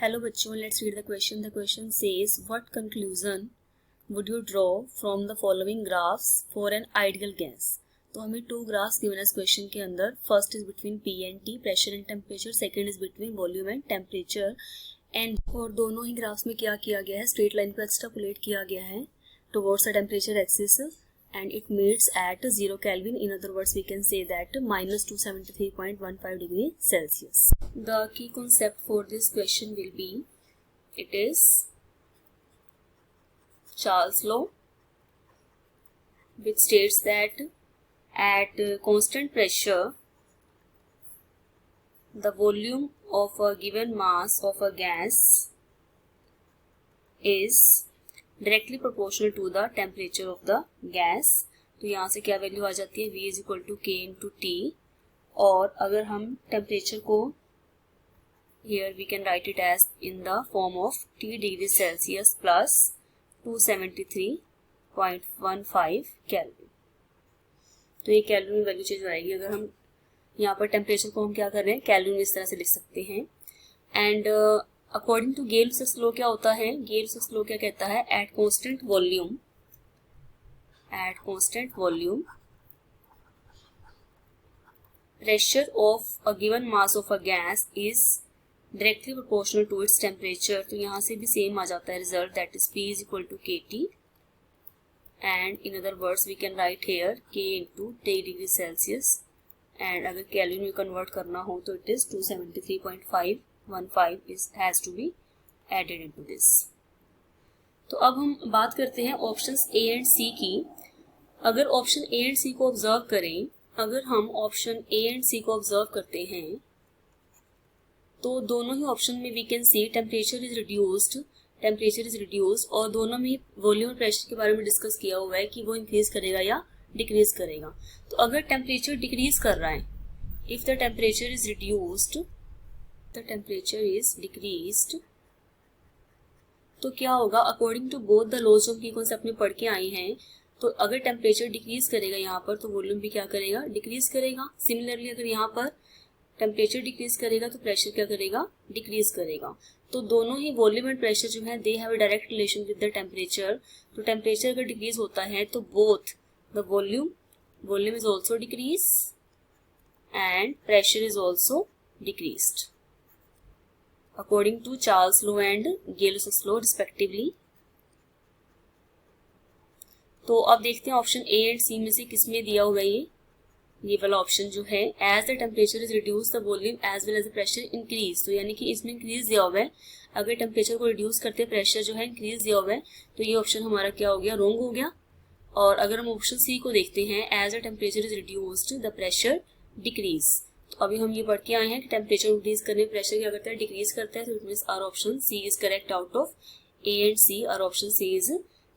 Hello बच्चों, let's read the question. The question says, what conclusion would you draw from the following graphs for an ideal gas? तो हमें 2 graphs given as question के अंदर. First is between P and T, pressure and temperature. Second is between volume and temperature. And और दोनों ही graphs में क्या किया गया है, straight line को extrapolate किया गया है towards the temperature axis, and it meets at 0 Kelvin. In other words, we can say that minus 273.15 degree Celsius. The key concept for this question will be, it is Charles' law, which states that at constant pressure, the volume of a given mass of a gas is directly proportional to the temperature of the gas. तो यहाँ से क्या value आ जाती है, V is equal to K into T. और अगर हम टेम्परेचर को here we can write it as in the form of T degree Celsius plus 273.15 Kelvin. तो ये केल्विन में वैल्यू चेंज हो जाएगी. अगर हम यहाँ पर टेम्परेचर को हम क्या कर रहे हैं, केल्विन इस तरह से लिख सकते हैं. And according to Gay Lussac law क्या होता है, गेल-लुसाक लॉ क्या कहता है, at constant volume pressure of a given mass of a gas is directly proportional to its temperature. तो यहाँ से भी सेम आ जाता है result, that is P is equal to K T. And in other words we can write here K into T degree Celsius. And अगर Kelvin में convert करना हो तो it is 273.15 has to be added into this. तो अब हम बात करते हैं ऑप्शंस A एंड C की. अगर ऑप्शन A एंड C को ऑब्जर्व करें, अगर हम ऑप्शन A एंड C को ऑब्जर्व करते हैं तो दोनों ही ऑप्शन में we can see temperature is reduced और दोनों में वॉल्यूम और प्रेशर के बारे में डिस्कस किया हुआ है कि वो इंक्रीज करेगा या डिक्रीज करेगा. तो अगर टेम्परेचर डिक्रीज कर रहा है, if the temperature is reduced, the temperature is decreased, तो क्या होगा, according to both the laws जो की कॉन्सेप्ट में पढ़ के आए हैं, तो अगर टेम्परेचर डिक्रीज करेगा यहाँ पर तो वॉल्यूम भी क्या करेगा, डिक्रीज करेगा. सिमिलरली अगर यहाँ पर टेम्परेचर डिक्रीज करेगा तो प्रेशर क्या करेगा, डिक्रीज करेगा. तो दोनों ही वॉल्यूम एंड प्रेशर जो है they have a direct relation with the temperature. तो टेम्परेचर अगर डिक्रीज होता है तो both the volume is also decrease and pressure is also decreased according to Charles' law and गेल-लुसाक law respectively. तो अब देखते हैं ऑप्शन A एंड C में से किसमें दिया हुआ है ये वाला ऑप्शन जो है, as the temperature is reduce the volume as well as the pressure increase. तो यानी कि इसमें इंक्रीज दिया हुआ है. अगर टेम्परेचर को रिड्यूस करते प्रेशर जो है इंक्रीज दिया हुआ है, तो ये ऑप्शन हमारा क्या हो गया, रॉन्ग हो गया. और अगर हम ऑप्शन C को देखते हैं, as the temperature is reduced the pressure decrease. तो अभी हम ये पढ़ के आए हैं कि टेम्परेचर इंक्रीज करने प्रेशर क्या करता है, डिक्रीज करता है. तो it means our option C is correct. Out of A and C our option C is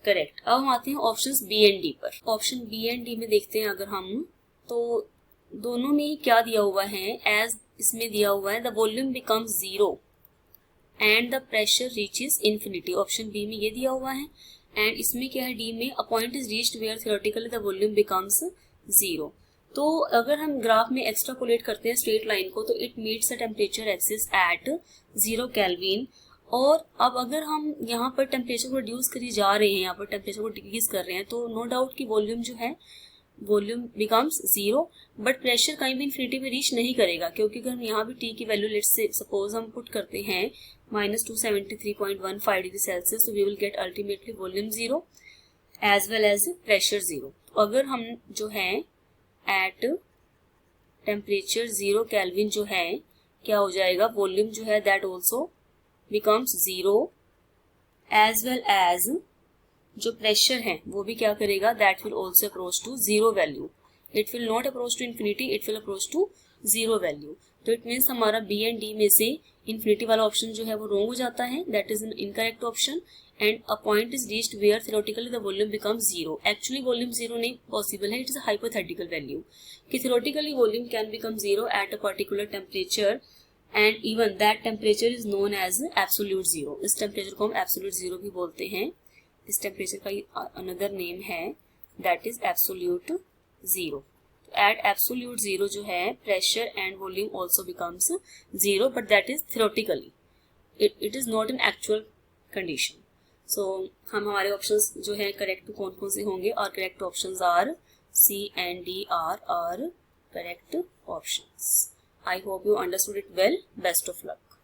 correct. अब हम आते हैं ऑप्शंस B एंड D पर. ऑप्शन B एंड D में देखते हैं अगर हम, तो दोनों में ही क्या दिया हुआ है, एज इसमें दिया हुआ है the volume becomes 0 and the pressure reaches infinity. Option B में ये दिया हुआ है. एंड इसमें क्या है, D में a point is reached where theoretically the volume becomes 0. तो अगर हम ग्राफ में एक्स्ट्रापोलेट करते हैं स्ट्रेट लाइन को, तो it meets the temperature axis at 0 kelvin. और अब अगर हम यहाँ पर टेम्परेचर को रिड्यूस करी जा रहे हैं, यहाँ पर टेम्परेचर को डिक्रीज कर रहे हैं, तो नो डाउट कि वॉल्यूम जो है वॉल्यूम बिकम्स 0, बट प्रेशर कहीं भी इन्फिनिटी में रीच नहीं करेगा. क्योंकि अगर हम यहाँ भी T की वैल्यू लेट्स से सपोज हम पुट करते हैं माइनस 273.15 डिग्री सेल्सियस, तो we will get ultimately volume 0 as well as pressure 0. तो अगर हम जो है एट टेम्परेचर 0 केल्विन जो है क्या हो जाएगा, वॉल्यूम जो है that also becomes 0 as well as जो प्रेशर है वो भी क्या करेगा, that will also approach to 0 value. It will not approach to infinity, it will approach to 0 value. तो इट मीन्स हमारा B एंड D में से इन्फिनिटी वाला ऑप्शन जो है वो रॉन्ग हो जाता है, that is an incorrect option. And a point is reached where theoretically the volume becomes 0. Actually volume 0 नहीं पॉसिबल है, it is a hypothetical value कि theoretically volume can become 0 at a particular temperature and even that temperature is known as absolute 0. इस temperature को हम absolute 0 भी बोलते हैं. इस टेम्परेचर का अनदर नेम है that is absolute 0. at absolute zero जो है pressure and volume also becomes zero, but that is theoretically. It is not an actual condition. So हम हमारे ऑप्शंस जो है करेक्ट कौन कौन से होंगे, और correct options are C and D are correct options. I hope you understood it well. Best of luck.